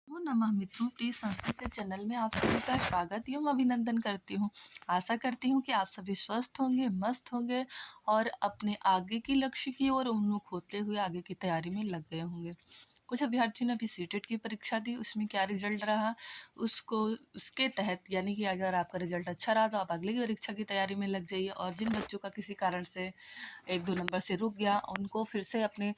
नमो नमः मित्रों, प्लीज संस्कृत से चैनल में आप सभी का स्वागत एवं अभिनंदन करती हूँ। आशा करती हूँ कि आप सभी स्वस्थ होंगे, मस्त होंगे और अपने आगे की लक्ष्य की ओर उन्मुख होते हुए आगे की तैयारी में लग गए होंगे। कुछ अभ्यर्थियों ने अभी सीटेट की परीक्षा दी, उसमें क्या रिजल्ट रहा उसके तहत यानी कि अगर आपका रिजल्ट अच्छा रहा तो आप अगली परीक्षा की तैयारी में लग जाइए। और जिन बच्चों का किसी कारण से 1-2 नंबर से रुक गया, उनको फिर से अपने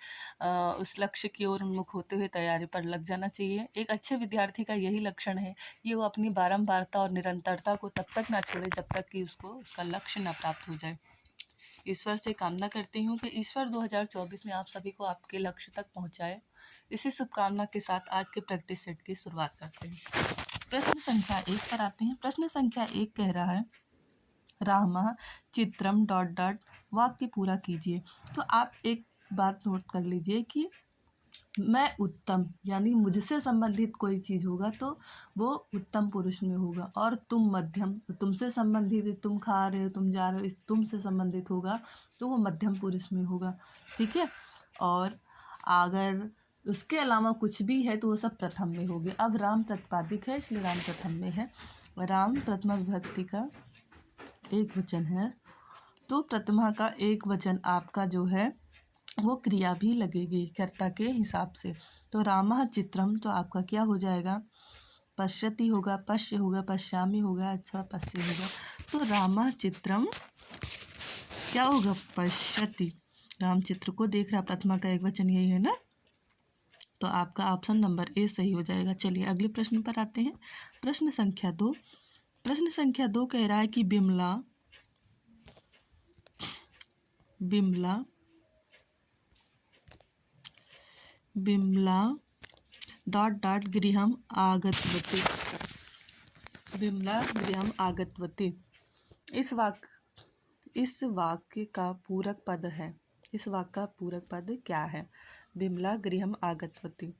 उस लक्ष्य की ओर उन्मुख होते हुए तैयारी पर लग जाना चाहिए। एक अच्छे विद्यार्थी का यही लक्षण है कि वो अपनी बारंबारता और निरंतरता को तब तक ना छोड़े जब तक कि उसको उसका लक्ष्य ना प्राप्त हो जाए। ईश्वर से कामना करती हूँ कि ईश्वर 2024 में आप सभी को आपके लक्ष्य तक पहुँचाए। इसी शुभकामना के साथ आज के प्रैक्टिस सेट की शुरुआत करते हैं। प्रश्न संख्या 1 पर आते हैं। प्रश्न संख्या 1 कह रहा है, रामः चित्रम ... वाक्य पूरा कीजिए। तो आप एक बात नोट कर लीजिए कि मैं उत्तम यानी मुझसे संबंधित कोई चीज़ होगा तो वो उत्तम पुरुष में होगा, और तुम मध्यम, तुमसे संबंधित, तुम खा रहे हो, तुम जा रहे हो, इस तुमसे संबंधित होगा तो वो मध्यम पुरुष में होगा। ठीक है, और अगर उसके अलावा कुछ भी है तो वो सब प्रथम में होंगे। अब राम प्रतिपादिक है इसलिए राम प्रथम में है। राम प्रथमा विभक्ति का एक वचन है, तो प्रथमा का एक वचन आपका जो है वो क्रिया भी लगेगी कर्ता के हिसाब से। तो रामः चित्रम तो आपका क्या हो जाएगा, पश्यति होगा, पश्य होगा, पश्यामि होगा, अच्छा पश्य होगा। तो रामः चित्रम क्या होगा, पश्यति। राम चित्र को देख रहा, प्रथमा का एक वचन यही है ना, तो आपका ऑप्शन नंबर ए सही हो जाएगा। चलिए अगले प्रश्न पर आते हैं। प्रश्न संख्या 2। प्रश्न संख्या 2 कह रहा है कि बिमला गृहम आगतवती। बिमला गृहम आगतवती इस वाक्य का पूरक पद है। इस वाक्य का पूरक पद क्या है? बिमला गृहम आगतवती।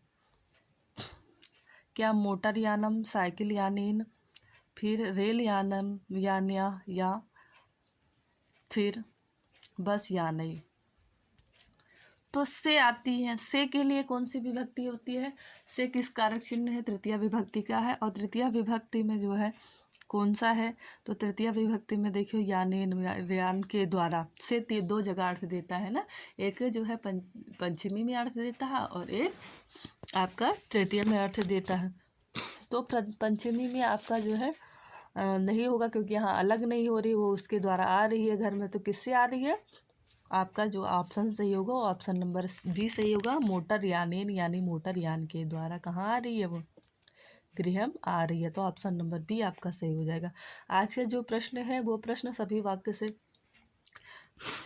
क्या मोटर यानम साइकिल यानेन, फिर रेल यानम यान्या, या फिर बस यानई। तो से आती है। से के लिए कौन सी विभक्ति होती है? से किस कारक चिन्ह है? तृतीया विभक्ति का है। और तृतीया विभक्ति में जो है कौन सा है? तो तृतीया विभक्ति में देखियो यानेन, यान के द्वारा। से 2 जगह अर्थ देता है ना, एक जो है पंचमी में अर्थ देता है और एक आपका तृतीय में अर्थ देता है। तो पंचमी में आपका जो है नहीं होगा, क्योंकि यहाँ अलग नहीं हो रही, वो उसके द्वारा आ रही है घर में। तो किससे आ रही है? आपका जो ऑप्शन सही होगा वो ऑप्शन नंबर बी सही होगा। मोटर यानेन यानी मोटर यान के द्वारा कहाँ आ रही है? वो गृहम आ रही है। तो ऑप्शन नंबर बी आपका सही हो जाएगा। आज का जो प्रश्न है वो प्रश्न सभी वाक्य से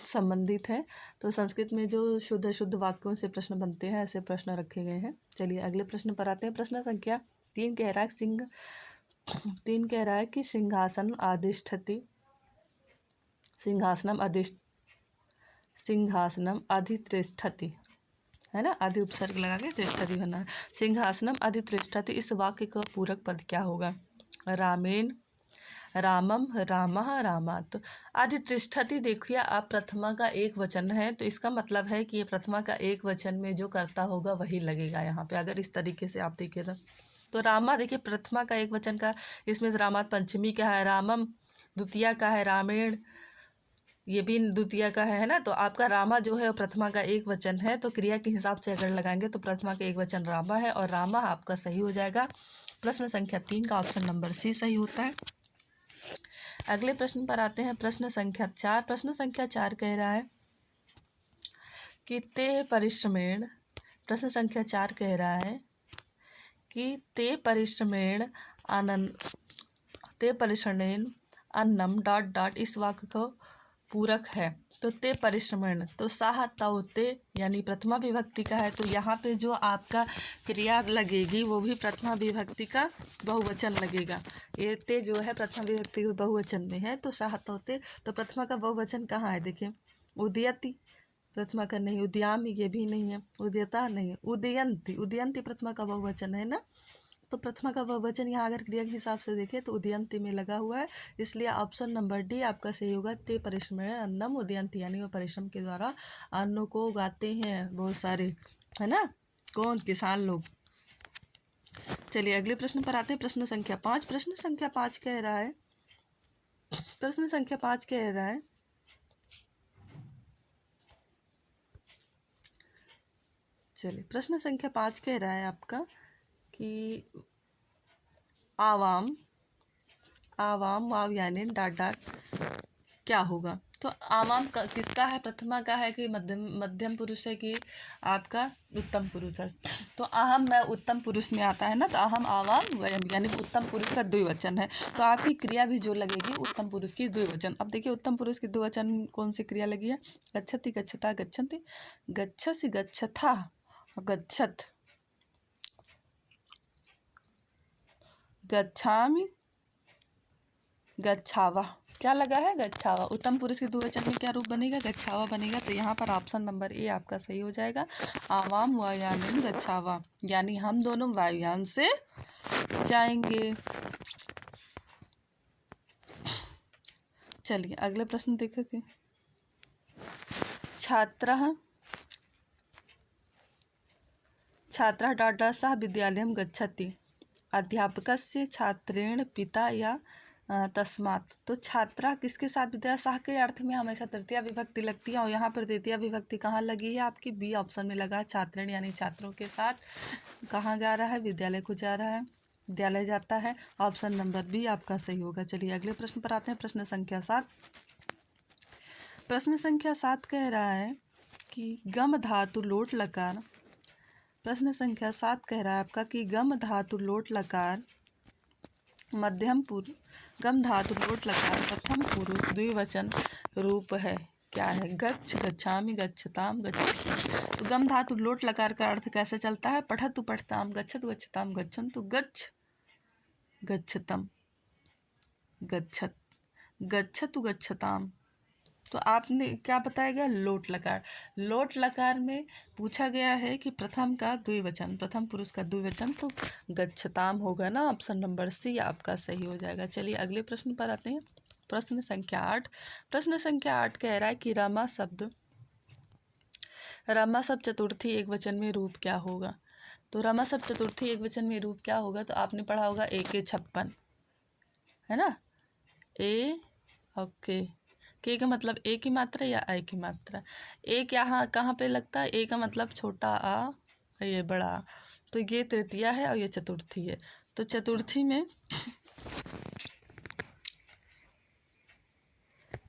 संबंधित है। तो संस्कृत में जो शुद्ध वाक्यों से प्रश्न बनते हैं ऐसे प्रश्न रखे गए हैं। चलिए अगले प्रश्न पर आते हैं। प्रश्न संख्या 3 कह रहा है कि सिंहासनम अधितिष्ठति, है ना, आदि उपसर्ग लगा के तिष्ठति बना। सिंहासनम अधितिष्ठति इस वाक्य का पूरक पद क्या होगा? रामेन, रामम, रामः, रामात। अधितिष्ठति देखिए आप, प्रथमा का एक वचन है तो इसका मतलब है कि ये प्रथमा का एक वचन में जो कर्ता होगा वही लगेगा यहाँ पे, अगर इस तरीके से आप देखिए तो रामा देखिए प्रथमा का एक वचन का, इसमें रामात पंचमी का है, रामम द्वितीया का है, रामेण ये भी द्वितीय का है ना। तो आपका रामा जो है प्रथमा का एक वचन है, तो क्रिया के हिसाब से अगर लगाएंगे तो प्रथमा का एक वचन रामा है और रामा आपका सही हो जाएगा। प्रश्न संख्या 3 का ऑप्शन नंबर सी सही होता है। अगले प्रश्न पर आते हैं। प्रश्न संख्या 4। प्रश्न संख्या 4 कह रहा है कि ते परिश्रमेण। प्रश्न संख्या 4 कह रहा है कि ते परिश्रमेण अन्नम ... इस वाक्य को पूरक है। तो ते परिश्रमेण, तो साह तौ ते यानी प्रथमा विभक्ति का है, तो यहाँ पे जो आपका क्रिया लगेगी वो भी प्रथमा विभक्ति का बहुवचन लगेगा। ये ते जो है प्रथमा विभक्ति के बहुवचन में है, तो साह तौ ते। तो प्रथमा का बहुवचन कहाँ है? देखिए उदयति प्रथमा का नहीं, उद्यामी ये भी नहीं है, उदयता नहीं है, उदयंती प्रथमा का बहुवचन है ना। तो प्रथमा का बहुवचन यहाँ अगर क्रिया के हिसाब से देखें तो उदयंती में लगा हुआ है, इसलिए ऑप्शन नंबर डी आपका सही होगा। ते परिश्रमेण अन्नम उदयंती, यानी वो परिश्रम के द्वारा अन्नों को उगाते हैं बहुत सारे, है ना, कौन? किसान लोग। चलिए अगले प्रश्न पर आते हैं। प्रश्न संख्या 5। प्रश्न संख्या 5 कह रहा है, प्रश्न संख्या 5 कह रहा है, चलिए प्रश्न संख्या 5 कह रहा है आपका कि आवाम वाव यानी डॉट डॉट क्या होगा। तो आवाम का किसका है, प्रथमा का है कि मध्यम पुरुष है कि आपका उत्तम पुरुष है। तो अहम में उत्तम पुरुष में आता है ना, तो अहम आवाम वयम यानी उत्तम पुरुष का द्विवचन है। तो आपकी क्रिया भी जो लगेगी उत्तम पुरुष की द्विवचन। अब देखिए उत्तम पुरुष की द्विवचन कौन सी क्रिया लगी है, गच्छति गच्छता गच्छन्ति, गच्छसि गच्छथा गच्छत, गच्छामि गच्छावा, क्या लगा है, गच्छावा। उत्तम पुरुष के द्विवचन में क्या रूप बनेगा, गच्छावा बनेगा। तो यहाँ पर ऑप्शन नंबर ए आपका सही हो जाएगा, आवाम वायुयानेन गच्छावा, यानी हम दोनों वायुयान से जाएंगे। चलिए अगले प्रश्न देखते। छात्रः डॉट डॉट सह विद्यालयं गच्छति, अध्यापकस्य छात्रेण पिता या तस्मात्। तो छात्रा किसके साथ विद्या, सह के अर्थ में हमेशा तृतीया विभक्ति लगती है, और यहाँ पर तृतीया विभक्ति कहाँ लगी है आपकी, बी ऑप्शन में लगा है, छात्रेण यानी छात्रों के साथ कहाँ जा रहा है, विद्यालय को जा रहा है, विद्यालय जाता है। ऑप्शन नंबर बी आपका सही होगा। चलिए अगले प्रश्न पर आते हैं। प्रश्न संख्या 7। प्रश्न संख्या 7 कह रहा है कि गम धातु लोट लकार, प्रश्न संख्या 7 कह रहा है आपका कि गम धातु लोट लकार मध्यम पुरुष, गम धातु लोट लकार प्रथम पुरुष द्विवचन रूप है, क्या है, गच्छ गच्छामि गच्छताम गच्छति। तो गम धातु लोट लकार का अर्थ कैसे चलता है, पठतु पठताम, गच्छतु गच्छताम, गच्छन्तु गच्छ गच्छतम, गच्छत गच्छतु गच्छताम। तो आपने क्या बताएगा, लोट लकार। लोट लकार में पूछा गया है कि प्रथम का द्विवचन, प्रथम पुरुष का द्विवचन, तो गच्छताम होगा ना, ऑप्शन नंबर सी आपका सही हो जाएगा। चलिए अगले प्रश्न पर आते हैं। प्रश्न संख्या 8। प्रश्न संख्या 8 कह रहा है कि रमा शब्द चतुर्थी एक वचन में रूप क्या होगा। तो रमा शब्द चतुर्थी एक वचन में रूप क्या होगा, तो आपने पढ़ा होगा AK 56, है ना, ए ओके, के का मतलब ए की मात्रा या आई की मात्रा। एक यहाँ कहाँ पे लगता है, ए का मतलब छोटा आ और ये बड़ा आ। तो ये तृतीया है और ये चतुर्थी है। तो चतुर्थी में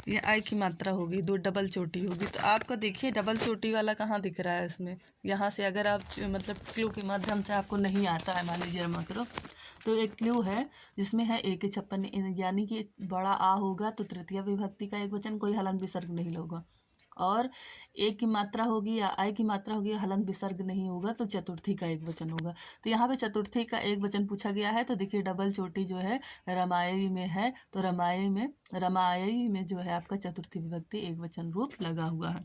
ये आई की मात्रा होगी, 2 डबल चोटी होगी। तो आपको देखिए डबल चोटी वाला कहाँ दिख रहा है इसमें, यहाँ से अगर आप मतलब क्लू के माध्यम से आपको नहीं आता है, मान लीजिए रमा करो, तो एक क्लू है जिसमें है AK 56, यानी कि बड़ा आ होगा तो तृतीय विभक्ति का एक वचन, कोई हलन विसर्ग नहीं होगा, और ए की मात्रा होगी या आई की मात्रा होगी, हलन विसर्ग नहीं होगा, तो चतुर्थी का एक वचन होगा। तो यहाँ पे चतुर्थी का एक वचन पूछा गया है, तो देखिए डबल चोटी जो है रमाई में है, तो रमाई में जो है आपका चतुर्थी विभक्ति एक वचन रूप लगा हुआ है।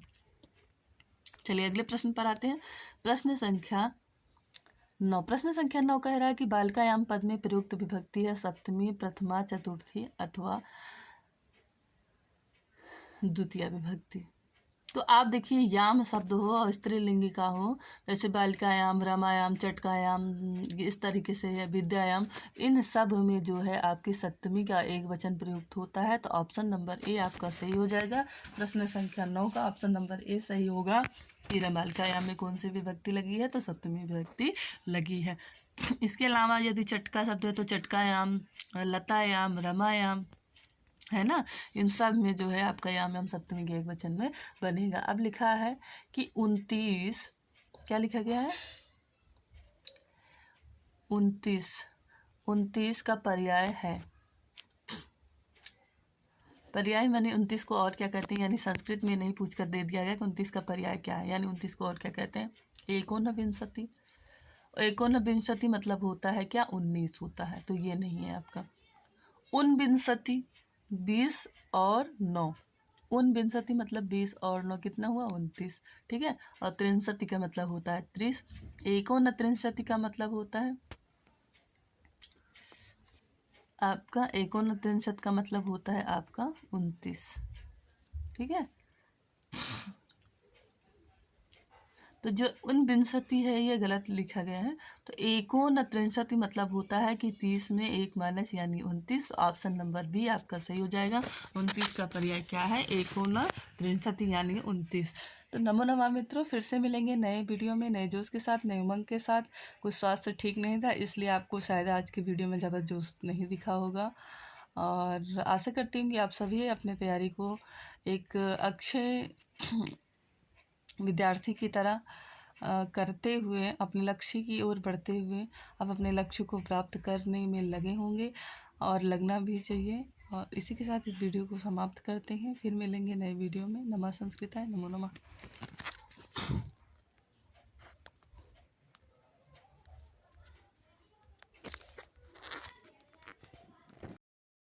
चलिए अगले प्रश्न पर आते हैं। प्रश्न संख्या 9। प्रश्न संख्या 9 कह रहा है कि बालिकायाम पद में प्रयुक्त विभक्ति है सप्तमी, प्रथमा, चतुर्थी अथवा द्वितीय विभक्ति। तो आप देखिए याम शब्द हो और स्त्रीलिंगी का हो, जैसे बालिकायाम, रामायाम, चटकायाम, इस तरीके से है विद्यायाम, इन सब में जो है आपकी सप्तमी का एक वचन प्रयुक्त होता है। तो ऑप्शन नंबर ए आपका सही हो जाएगा। प्रश्न संख्या 9 का ऑप्शन नंबर ए सही होगा। कि बालिकायाम में कौन सी विभक्ति लगी है, तो सप्तमी विभक्ति लगी है। इसके अलावा यदि चटका शब्द है तो चटकायाम, लतायाम, रमायाम, है ना, इन सब में जो है आपका याम सप्तमी के एक वचन में बनेगा। अब लिखा है कि 29, क्या लिखा गया है, 29 का पर्याय है। पर्याय माने 29 को और क्या कहते हैं, यानी संस्कृत में नहीं पूछ कर दे दिया गया कि 29 का पर्याय क्या है, यानी 29 को और क्या कहते हैं, एकोनविंशति। एकोनविंशति मतलब होता है क्या, 19 होता है, तो ये नहीं है आपका। उनविंशति 20 और 9, उनविंशति मतलब 20 और 9 कितना हुआ, 29, ठीक है। और त्रिंशति का मतलब होता है 30, एकोनत्रिंशति का मतलब होता है आपका, एकोनत्रिंशत का मतलब होता है आपका 29, ठीक है। तो जो ऊनविंशति है ये गलत लिखा गया है। तो एकोनत्रिंशति मतलब होता है कि 30 में 1 माइनस यानी 29। ऑप्शन नंबर बी आपका सही हो जाएगा। 29 का पर्याय क्या है? एकोनत्रिंशति यानी 29। तो नमो नमः मित्रों, फिर से मिलेंगे नए वीडियो में नए जोश के साथ, नए उमंग के साथ। कुछ स्वास्थ्य ठीक नहीं था इसलिए आपको शायद आज की वीडियो में ज़्यादा जोश नहीं दिखा होगा। और आशा करती हूँ कि आप सभी अपनी तैयारी को एक अक्षय विद्यार्थी की तरह करते हुए अपने लक्ष्य की ओर बढ़ते हुए आप अपने लक्ष्य को प्राप्त करने में लगे होंगे और लगना भी चाहिए। और इसी के साथ इस वीडियो को समाप्त करते हैं। फिर मिलेंगे नए वीडियो में। नमः संस्कृताय, नमो नमः।